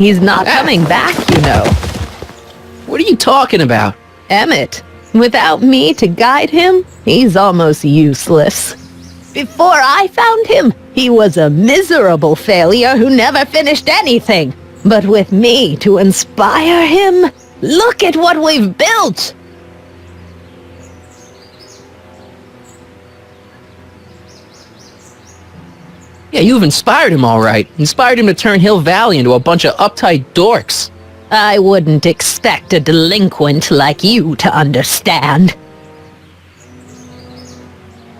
He's not coming back, you know. What are you talking about? Emmett, without me to guide him, he's almost useless. Before I found him, he was a miserable failure who never finished anything. But with me to inspire him, look at what we've built! Yeah, you've inspired him all right. Inspired him to turn Hill Valley into a bunch of uptight dorks. I wouldn't expect a delinquent like you to understand.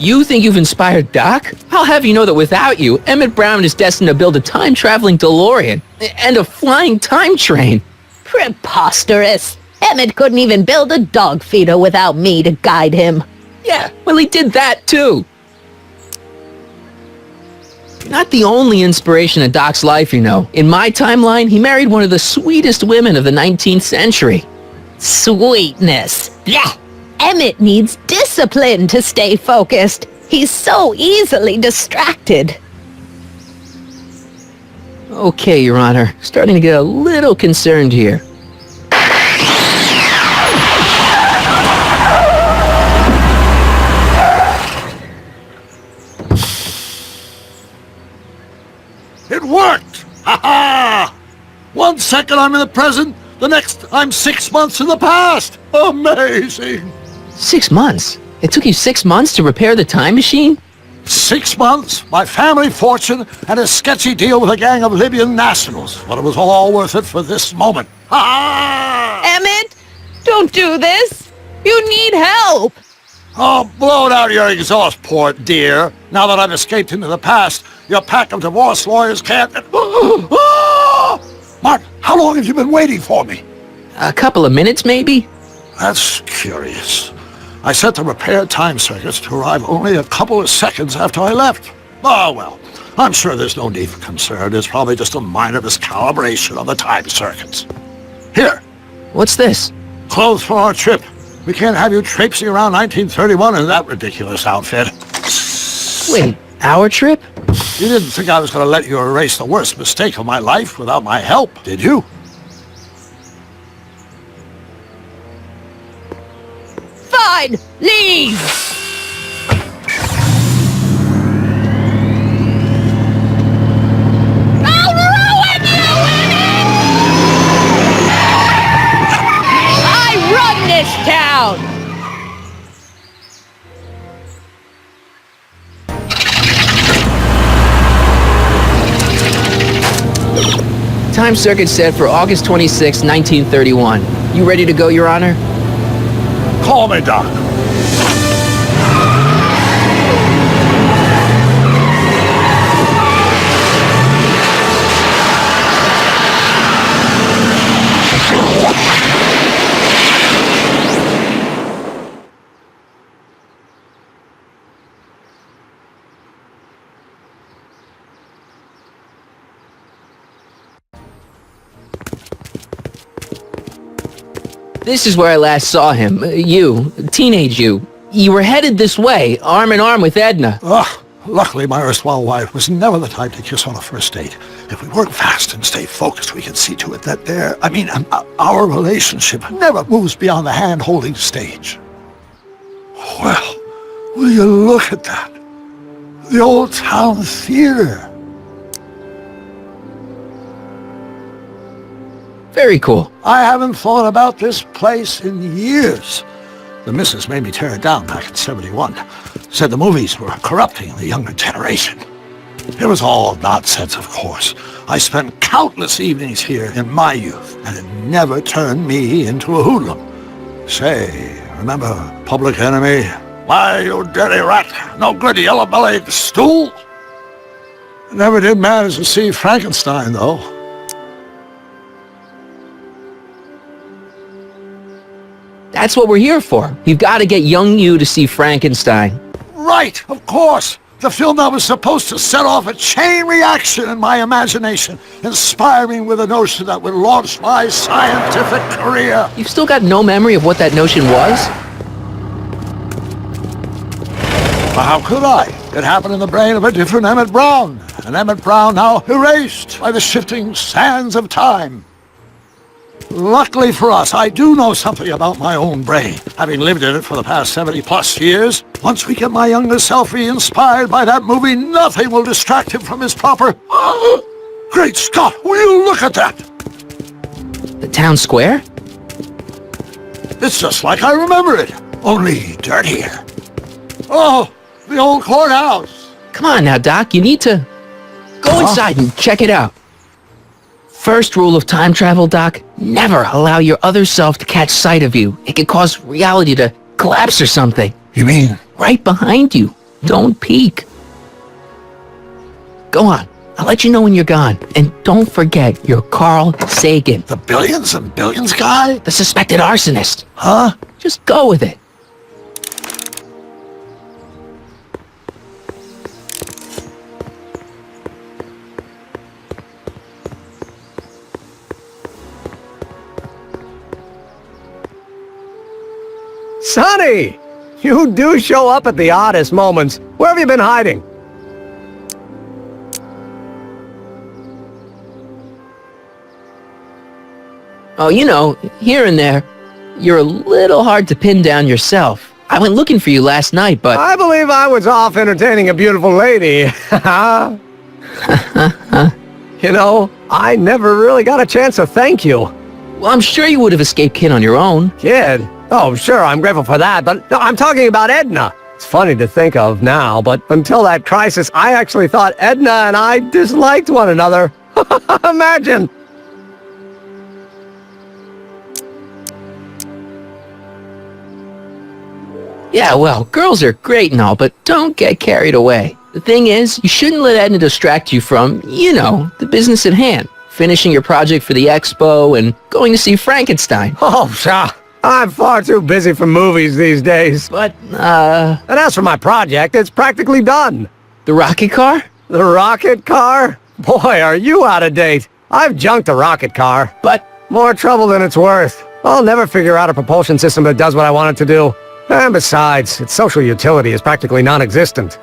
You think you've inspired Doc? I'll have you know that without you, Emmett Brown is destined to build a time-traveling DeLorean and a flying time train. Preposterous! Emmett couldn't even build a dog feeder without me to guide him. Yeah, well, he did that too. You're not the only inspiration in Doc's life, you know. In my timeline, he married one of the sweetest women of the 19th century. Sweetness. Yeah. Emmett needs discipline to stay focused. He's so easily distracted. Okay, Your Honor. Starting to get a little concerned here. It worked! Ha-ha! 1 second I'm in the present, the next I'm 6 months in the past! Amazing! 6 months? It took you 6 months to repair the time machine? 6 months, my family fortune, and a sketchy deal with a gang of Libyan nationals. But it was all worth it for this moment. Ha-ha! Emmett, don't do this. You need help. Oh, blow it out of your exhaust port, dear. Now that I've escaped into the past, your pack of divorce lawyers can't... Mark, how long have you been waiting for me? A couple of minutes, maybe? That's curious. I set the repair time circuits to arrive only a couple of seconds after I left. Oh, well, I'm sure there's no need for concern. It's probably just a minor miscalibration of the time circuits. Here. What's this? Clothes for our trip. We can't have you traipsing around 1931 in that ridiculous outfit. Wait, our trip? You didn't think I was going to let you erase the worst mistake of my life without my help, did you? Fine, leave! I'll ruin you, Emmett! I run this town! Time circuit set for August 26, 1931. You ready to go, Your Honor? Call me, Doc. This is where I last saw him. You, teenage you. You were headed this way, arm in arm with Edna. Luckily, my erstwhile wife was never the type to kiss on a first date. If we work fast and stay focused, we can see to it that our relationship never moves beyond the hand-holding stage. Well, will you look at that? The old town theater. Very cool. I haven't thought about this place in years. The missus made me tear it down back in '71. Said the movies were corrupting the younger generation. It was all nonsense, of course. I spent countless evenings here in my youth, and it never turned me into a hoodlum. Say, remember Public Enemy? Why, you dirty rat, no good yellow-bellied stool? Never did manage to see Frankenstein, though. That's what we're here for. You've got to get young you to see Frankenstein. Right, of course. The film that was supposed to set off a chain reaction in my imagination, inspiring with a notion that would launch my scientific career. You've still got no memory of what that notion was? Well, how could I? It happened in the brain of a different Emmett Brown. and Emmett Brown now erased by the shifting sands of time. Luckily for us, I do know something about my own brain, having lived in it for the past 70-plus years. Once we get my younger self re-inspired by that movie, nothing will distract him from his proper... Great Scott, will you look at that? The town square? It's just like I remember it, only dirtier. Oh, the old courthouse. Come on now, Doc. You need to go inside and check it out. First rule of time travel, Doc, never allow your other self to catch sight of you. It can cause reality to collapse or something. You mean? Right behind you. Don't peek. Go on. I'll let you know when you're gone. And don't forget, you're Carl Sagan. The billions and billions guy? The suspected arsonist. Huh? Just go with it. Sonny! You do show up at the oddest moments. Where have you been hiding? Oh, you know, here and there, you're a little hard to pin down yourself. I went looking for you last night, but... I believe I was off entertaining a beautiful lady. You know, I never really got a chance to thank you. Well, I'm sure you would have escaped Kid on your own. Kid? Oh, sure, I'm grateful for that, but no, I'm talking about Edna. It's funny to think of now, but until that crisis, I actually thought Edna and I disliked one another. Imagine! Yeah, well, girls are great and all, but don't get carried away. The thing is, you shouldn't let Edna distract you from, you know, the business at hand. Finishing your project for the expo and going to see Frankenstein. Oh, sure. I'm far too busy for movies these days. But, And as for my project, it's practically done. the rocket car? The rocket car? Boy, are you out of date. I've junked a rocket car. But, More trouble than it's worth. I'll never figure out a propulsion system that does what I want it to do. And besides, its social utility is practically non-existent.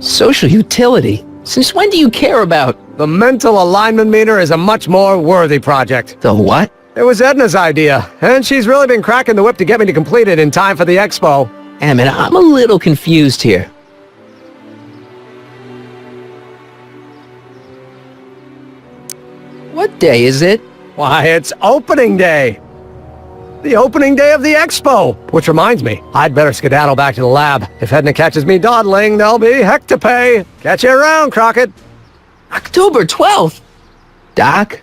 social utility? Since when do you care about The mental alignment meter is a much more worthy project. the what? It was Edna's idea, and she's really been cracking the whip to get me to complete it in time for the expo. Emmett, I'm a little confused here. What day is it? Why, it's opening day. The opening day of the expo. Which reminds me, I'd better skedaddle back to the lab. If Edna catches me dawdling, there'll be heck to pay. Catch you around, Crockett. October 12th. Doc?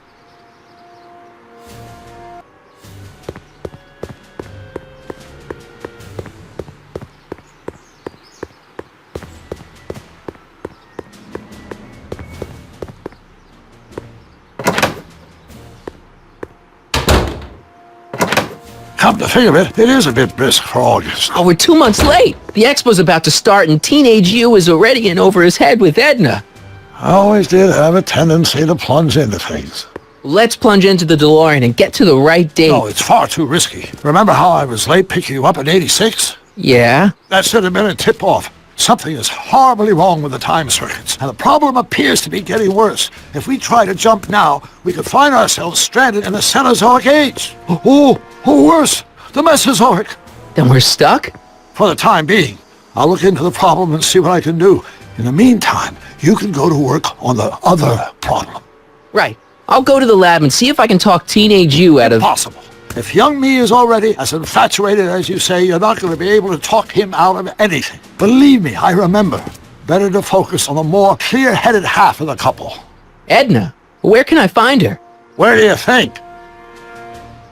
Come to think of it, it is a bit brisk for August. Oh, we're 2 months late. The expo's about to start and teenage you is already in over his head with Edna. I always did have a tendency to plunge into things. Let's plunge into the DeLorean and get to the right date. No, it's far too risky. Remember how I was late picking you up in '86? Yeah? That should have been a tip-off. Something is horribly wrong with the time circuits, and the problem appears to be getting worse. If we try to jump now, we could find ourselves stranded in the Cenozoic age. Oh, worse, the Mesozoic. Then we're stuck? For the time being, I'll look into the problem and see what I can do. In the meantime, you can go to work on the other problem. Right. I'll go to the lab and see if I can talk teenage you out of... Possible. If young me is already as infatuated as you say, you're not going to be able to talk him out of anything. Believe me, I remember. Better to focus on the more clear-headed half of the couple. Edna? Where can I find her? Where do you think?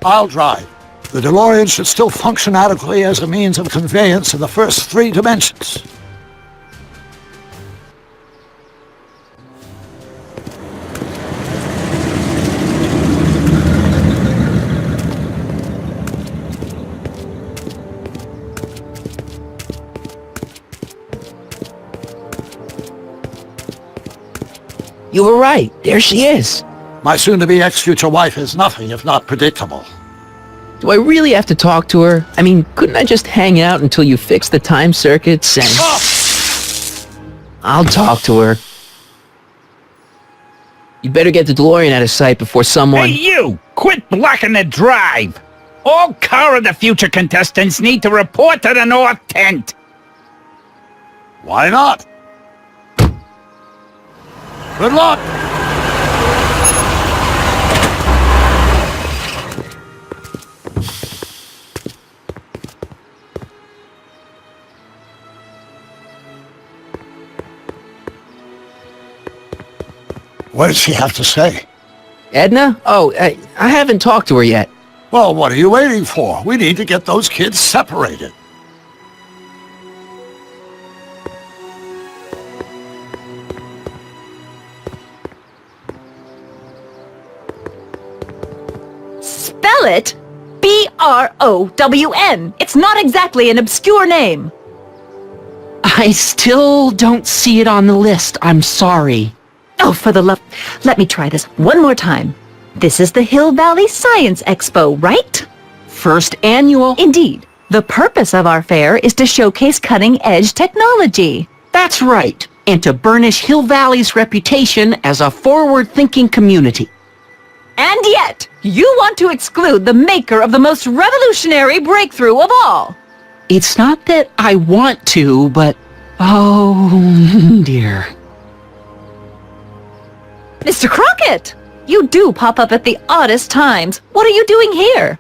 I'll drive. The DeLorean should still function adequately as a means of conveyance in the first 3 dimensions. You were right. There she is. My soon-to-be ex-future wife is nothing if not predictable. Do I really have to talk to her? I mean, couldn't I just hang out until you fix the time circuits and... I'll talk to her. You better get the DeLorean out of sight before someone... Hey, you! Quit blocking the drive! All Car of the Future contestants need to report to the North Tent! Why not? Good luck! What does she have to say? Edna? Oh, I haven't talked to her yet. Well, what are you waiting for? We need to get those kids separated. Spell it B-R-O-W-N. It's not exactly an obscure name. I still don't see it on the list. I'm sorry. Oh, for the love... Let me try this one more time. This is the Hill Valley Science Expo, right? First annual. Indeed. The purpose of our fair is to showcase cutting-edge technology. That's right. And to burnish Hill Valley's reputation as a forward-thinking community. And yet, you want to exclude the maker of the most revolutionary breakthrough of all. It's not that I want to, but... Oh, dear. Mr. Crockett! You do pop up at the oddest times. What are you doing here?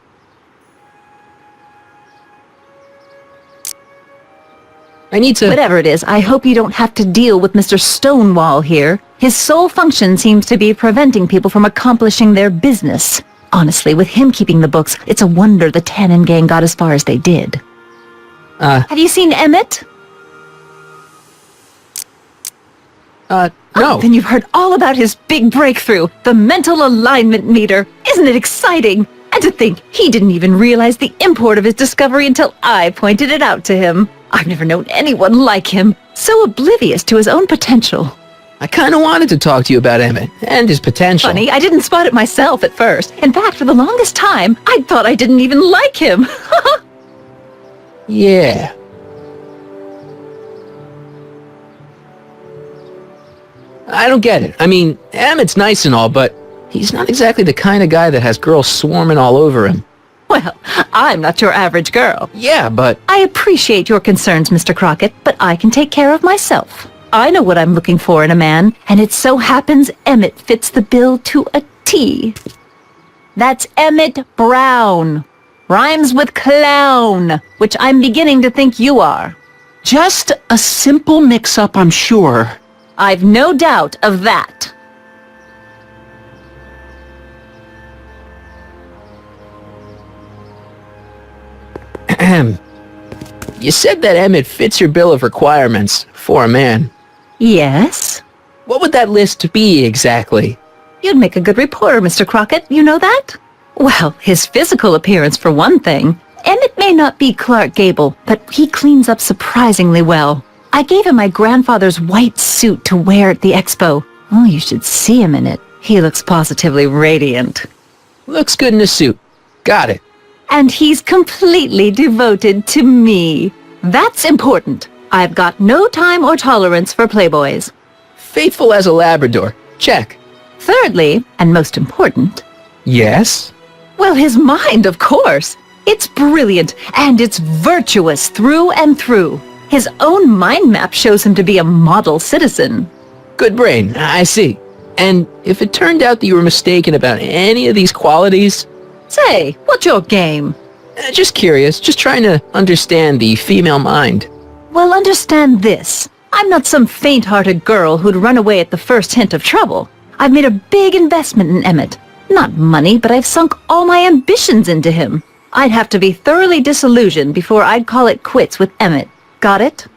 I need to... Whatever it is, I hope you don't have to deal with Mr. Stonewall here. His sole function seems to be preventing people from accomplishing their business. Honestly, with him keeping the books, it's a wonder the Tannen gang got as far as they did. Have you seen Emmett? No. Oh, then you've heard all about his big breakthrough, the mental alignment meter. Isn't it exciting? And to think, he didn't even realize the import of his discovery until I pointed it out to him. I've never known anyone like him, so oblivious to his own potential. I kind of wanted to talk to you about Emmett and his potential. Funny, I didn't spot it myself at first. In fact, for the longest time, I thought I didn't even like him. Yeah. I don't get it. I mean, Emmett's nice and all, but he's not exactly the kind of guy that has girls swarming all over him. Well, I'm not your average girl. Yeah, but... I appreciate your concerns, Mr. Crockett, but I can take care of myself. I know what I'm looking for in a man, and it so happens Emmett fits the bill to a T. That's Emmett Brown. Rhymes with clown, which I'm beginning to think you are. Just a simple mix-up, I'm sure. I've no doubt of that. You said that Emmett fits your bill of requirements for a man. Yes? What would that list be exactly? You'd make a good reporter, Mr. Crockett. You know that? Well, his physical appearance for one thing. Emmett may not be Clark Gable, but he cleans up surprisingly well. I gave him my grandfather's white suit to wear at the expo. Oh, you should see him in it. He looks positively radiant. Looks good in a suit. Got it. And he's completely devoted to me. That's important. I've got no time or tolerance for playboys. Faithful as a Labrador. Check. Thirdly, and most important, Yes? well, his mind, of course. It's brilliant, and it's virtuous through and through. His own mind map shows him to be a model citizen. Good brain. I see. And if it turned out that you were mistaken about any of these qualities... Say, what's your game? Just curious. Just trying to understand the female mind. Well, understand this. I'm not some faint-hearted girl who'd run away at the first hint of trouble. I've made a big investment in Emmett. Not money, but I've sunk all my ambitions into him. I'd have to be thoroughly disillusioned before I'd call it quits with Emmett. Got it?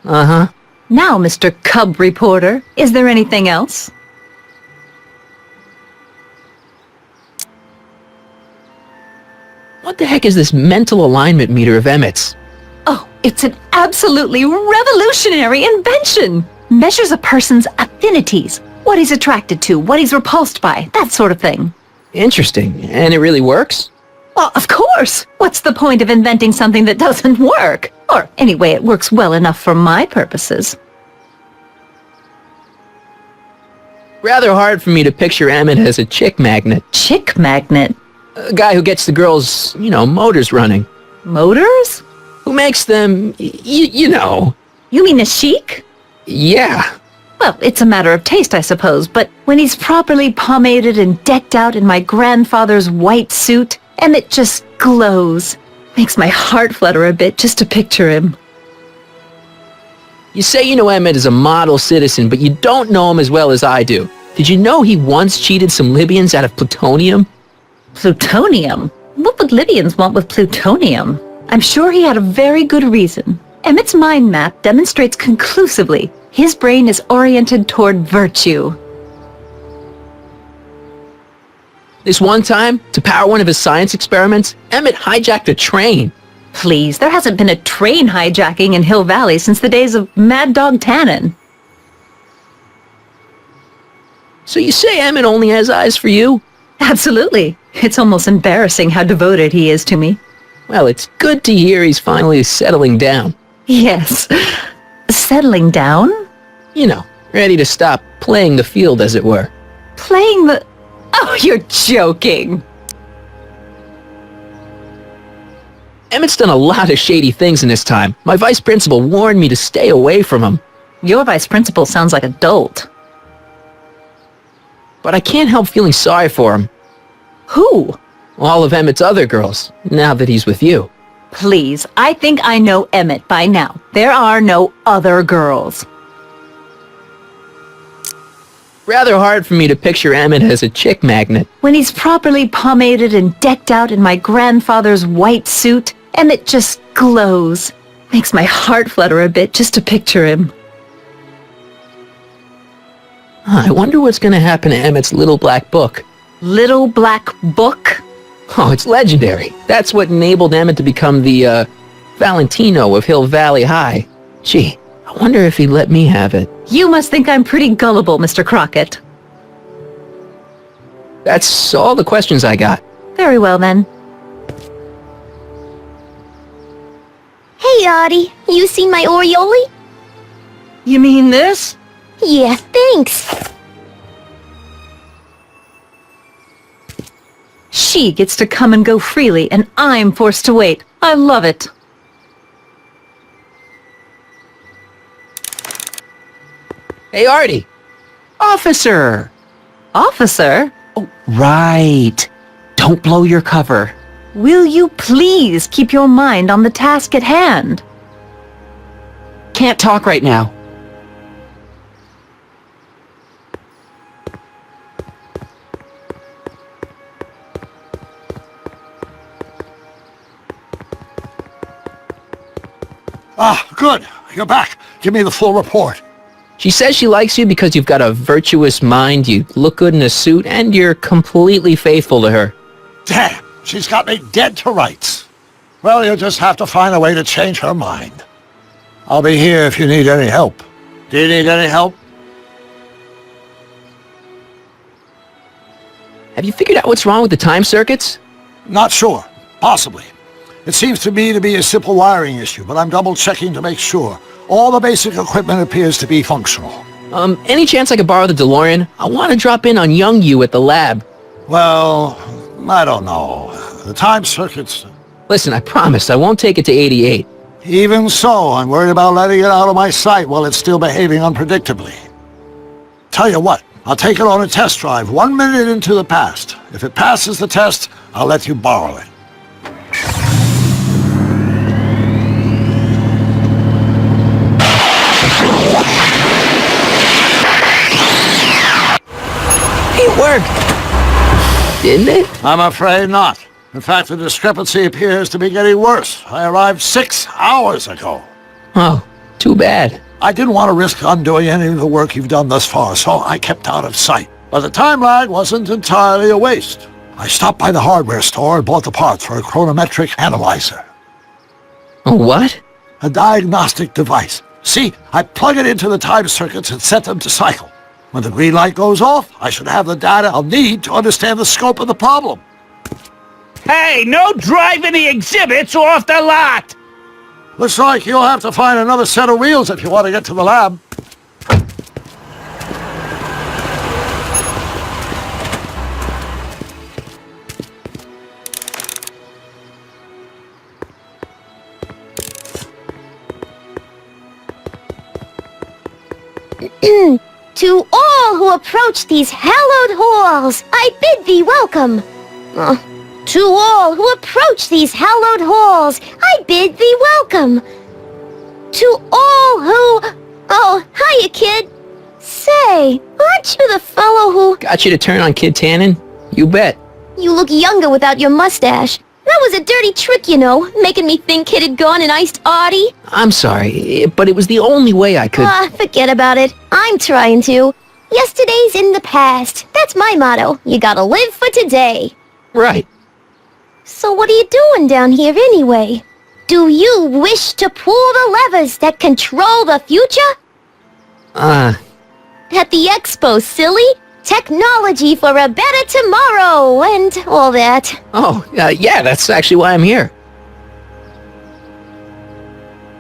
Uh-huh. Now, Mr. Cub Reporter, is there anything else? What the heck is this mental alignment meter of Emmett's? Oh, it's an absolutely revolutionary invention! Measures a person's affinities, what he's attracted to, what he's repulsed by, that sort of thing. Interesting. And it really works? Well, of course. What's the point of inventing something that doesn't work? Or anyway, it works well enough for my purposes. Rather hard for me to picture Emmett as a chick magnet. Chick magnet? A guy who gets the girls, motors running. Motors? Who makes them, you know. You mean a chic? Yeah. Well, it's a matter of taste, I suppose, but when he's properly pomaded and decked out in my grandfather's white suit, and it just glows. Makes my heart flutter a bit just to picture him. You say you know Emmett is a model citizen, but you don't know him as well as I do. Did you know he once cheated some Libyans out of plutonium? Plutonium? What would Libyans want with plutonium? I'm sure he had a very good reason. Emmett's mind map demonstrates conclusively his brain is oriented toward virtue. This one time, to power one of his science experiments, Emmett hijacked a train. Please, there hasn't been a train hijacking in Hill Valley since the days of Mad Dog Tannen. So you say Emmett only has eyes for you? Absolutely. It's almost embarrassing how devoted he is to me. Well, it's good to hear he's finally settling down. Yes. Settling down? Ready to stop playing the field, as it were. Playing the... Oh, you're joking. Emmett's done a lot of shady things in his time. My vice principal warned me to stay away from him. Your vice principal sounds like a dolt. But I can't help feeling sorry for him. Who? All of Emmett's other girls, now that he's with you. Please, I think I know Emmett by now. There are no other girls. Rather hard for me to picture Emmett as a chick magnet. When he's properly pomaded and decked out in my grandfather's white suit, and it just glows. Makes my heart flutter a bit just to picture him. I wonder what's going to happen to Emmett's little black book. Little black book? Oh, it's legendary. That's what enabled Emmett to become the, Valentino of Hill Valley High. Gee, I wonder if he'd let me have it. You must think I'm pretty gullible, Mr. Crockett. That's all the questions I got. Very well, then. Hey, Artie, you seen my Oriole? You mean this? Yeah, thanks. She gets to come and go freely, and I'm forced to wait. I love it. Hey, Artie. Officer! Officer, Oh, right. Don't blow your cover. will you please keep your mind on the task at hand? Can't talk right now. Ah, good. You're back. Give me the full report. She says she likes you because you've got a virtuous mind, you look good in a suit, and you're completely faithful to her. Damn, she's got me dead to rights. Well, you'll just have to find a way to change her mind. I'll be here if you need any help. Do you need any help? Have you figured out what's wrong with the time circuits? Not sure. Possibly. It seems to me to be a simple wiring issue, but I'm double-checking to make sure. All the basic equipment appears to be functional. Any chance I could borrow the DeLorean? I want to drop in on young you at the lab. Well, I don't know. The time circuits... Listen, I promise I won't take it to 88. Even so, I'm worried about letting it out of my sight while it's still behaving unpredictably. Tell you what, I'll take it on a test drive 1 minute into the past. If it passes the test, I'll let you borrow it. It worked. Didn't it? I'm afraid not. In fact, the discrepancy appears to be getting worse. I arrived 6 hours ago. Oh, too bad. I didn't want to risk undoing any of the work you've done thus far, so I kept out of sight. But the time lag wasn't entirely a waste. I stopped by the hardware store and bought the parts for a chronometric analyzer. A what? A diagnostic device. See, I plug it into the time circuits and set them to cycle. When the green light goes off, I should have the data I'll need to understand the scope of the problem. Hey, no driving the exhibits off the lot! Looks like you'll have to find another set of wheels if you want to get to the lab. To all who approach these hallowed halls, I bid thee welcome. To all who approach these hallowed halls, I bid thee welcome. To all who... Oh, hiya, kid. Say, aren't you the fellow who... Got you to turn on Kid Tannen? You bet. You look younger without your mustache. That was a dirty trick, you know, making me think Kid had gone and iced Artie. I'm sorry, but it was the only way I could... Forget about it. I'm trying to. Yesterday's in the past. That's my motto. You gotta live for today. Right. So what are you doing down here anyway? Do you wish to pull the levers that control the future? At the expo, silly. Technology for a better tomorrow, and all that. Oh, yeah, that's actually why I'm here.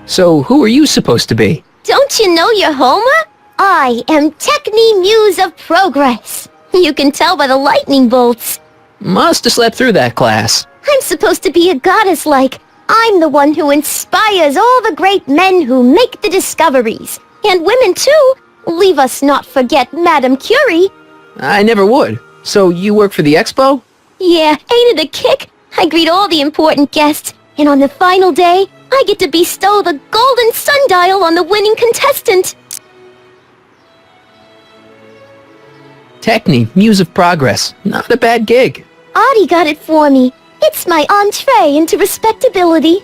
So, who are you supposed to be? Don't you know your Homer? I am Techni Muse of Progress. You can tell by the lightning bolts. Must have slept through that class. I'm supposed to be a goddess like. I'm the one who inspires all the great men who make the discoveries. And women too. Leave us not forget Madame Curie. I never would. So, you work for the expo? Yeah, ain't it a kick? I greet all the important guests, and on the final day, I get to bestow the golden sundial on the winning contestant. Techni, Muse of Progress. Not a bad gig. Artie got it for me. It's my entree into respectability.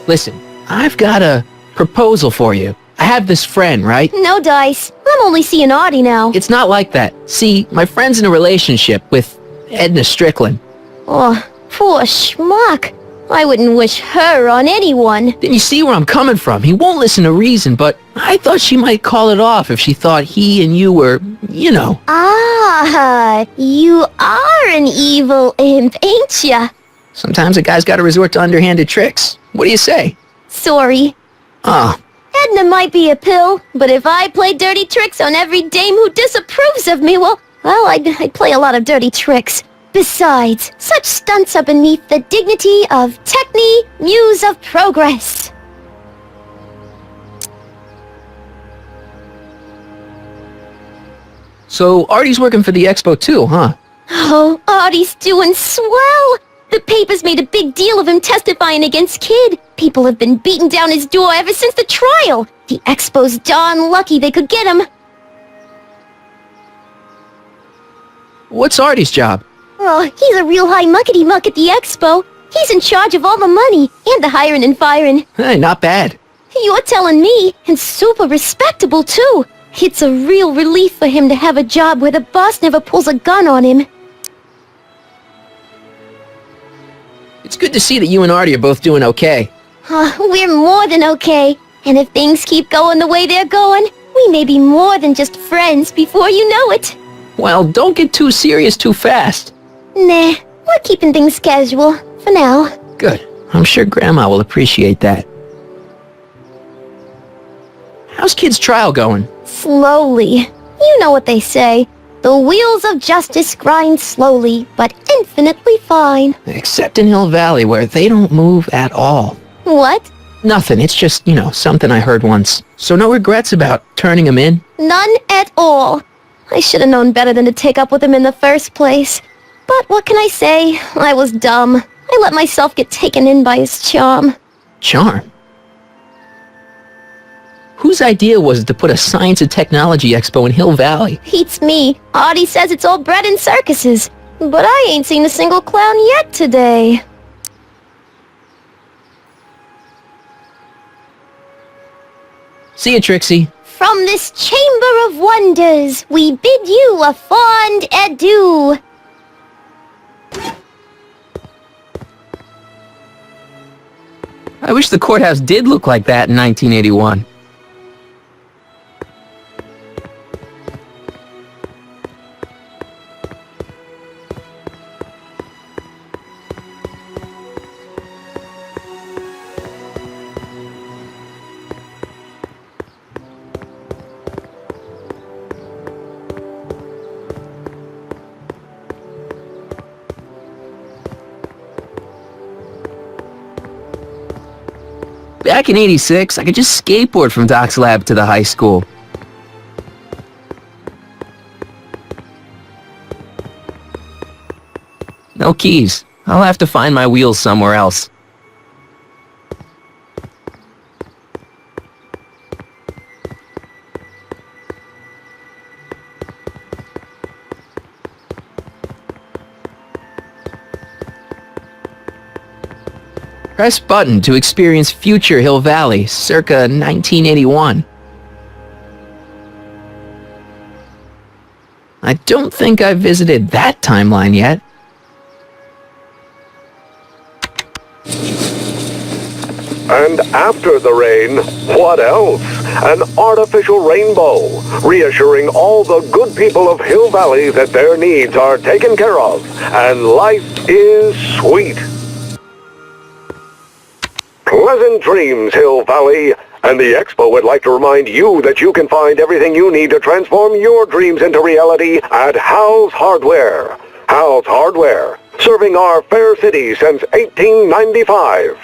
Listen, I've got a proposal for you. I have this friend, right? No dice. I'm only seeing Artie now. It's not like that. See, my friend's in a relationship with Edna Strickland. Oh, poor schmuck. I wouldn't wish her on anyone. Then you see where I'm coming from. He won't listen to reason, but I thought she might call it off if she thought he and you were, you know. Ah, you are an evil imp, ain't ya? Sometimes a guy's got to resort to underhanded tricks. What do you say? Sorry. Oh, Edna might be a pill, but if I play dirty tricks on every dame who disapproves of me, well, I'd play a lot of dirty tricks. Besides, such stunts are beneath the dignity of Techni, Muse of Progress. so Artie's working for the expo too, huh? Oh, Artie's doing swell. The papers made a big deal of him testifying against Kid. People have been beating down his door ever since the trial. The expo's darn lucky they could get him. What's Artie's job? Oh, he's a real high muckety-muck at the expo. He's in charge of all the money and the hiring and firing. Hey, not bad. You're telling me, and super respectable too. It's a real relief for him to have a job where the boss never pulls a gun on him. It's good to see that you and Artie are both doing okay. We're more than okay. And if things keep going the way they're going, we may be more than just friends before you know it. Well, don't get too serious too fast. Nah, we're keeping things casual, for now. Good. I'm sure Grandma will appreciate that. How's Kid's trial going? Slowly. You know what they say. The wheels of justice grind slowly, but infinitely fine. Except in Hill Valley, where they don't move at all. What? Nothing. It's just, something I heard once. So no regrets about turning him in? None at all. I should have known better than to take up with him in the first place. But what can I say? I was dumb. I let myself get taken in by his charm. Charm? Whose idea was it to put a science and technology expo in Hill Valley? Beats me. Artie says it's all bred in circuses. But I ain't seen a single clown yet today. See you, Trixie. From this chamber of wonders, we bid you a fond adieu. I wish the courthouse did look like that in 1981. Back in '86, I could just skateboard from Doc's lab to the high school. No keys. I'll have to find my wheels somewhere else. Press button to experience future Hill Valley, circa 1981. I don't think I've visited that timeline yet. And after the rain, what else? An artificial rainbow, reassuring all the good people of Hill Valley that their needs are taken care of, and life is sweet. Pleasant dreams, Hill Valley. And the Expo would like to remind you that you can find everything you need to transform your dreams into reality at Hal's Hardware. Hal's Hardware, serving our fair city since 1895.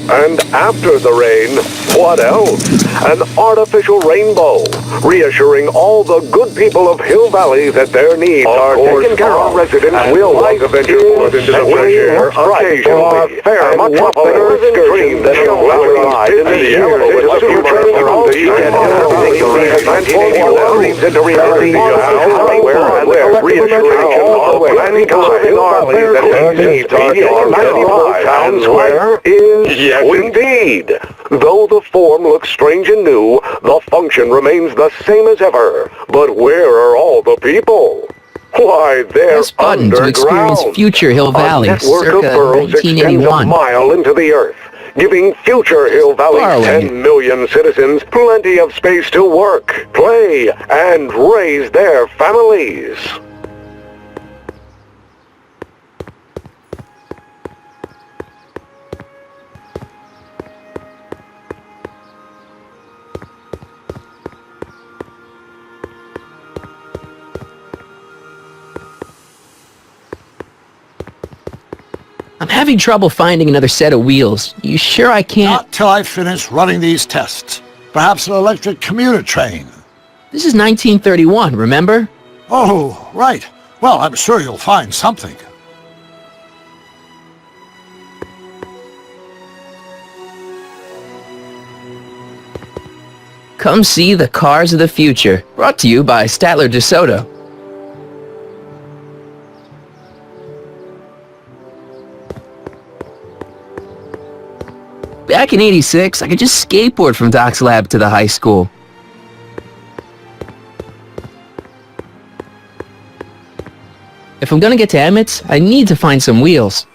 And after the rain, what else? An artificial rainbow, reassuring all the good people of Hill Valley that their needs are taken care of. Residents will like to venture forth into the fresh air occasionally. Fair metropolis dream that Hill Valley lies in the elevated super all the transform your dreams into reality. Hardware, reassuring all the planning our valley that their needs are taken care of. Town Square is indeed. Though the form looks strange and new, the function remains the same as ever. But where are all the people? Why, they're Press button to experience future Hill Valley, A network of circa burrows extends a 1981. mile into the earth, giving future Hill Valley's Borrowing. 10 million citizens plenty of space to work, play, and raise their families. I'm having trouble finding another set of wheels. You sure I can't? Not till I finish running these tests. Perhaps an electric commuter train. This is 1931, remember? Oh, right. Well, I'm sure you'll find something. Come see the cars of the future. Brought to you by Statler DeSoto. Back in '86, I could just skateboard from Doc's lab to the high school. If I'm gonna get to Emmett's, I need to find some wheels.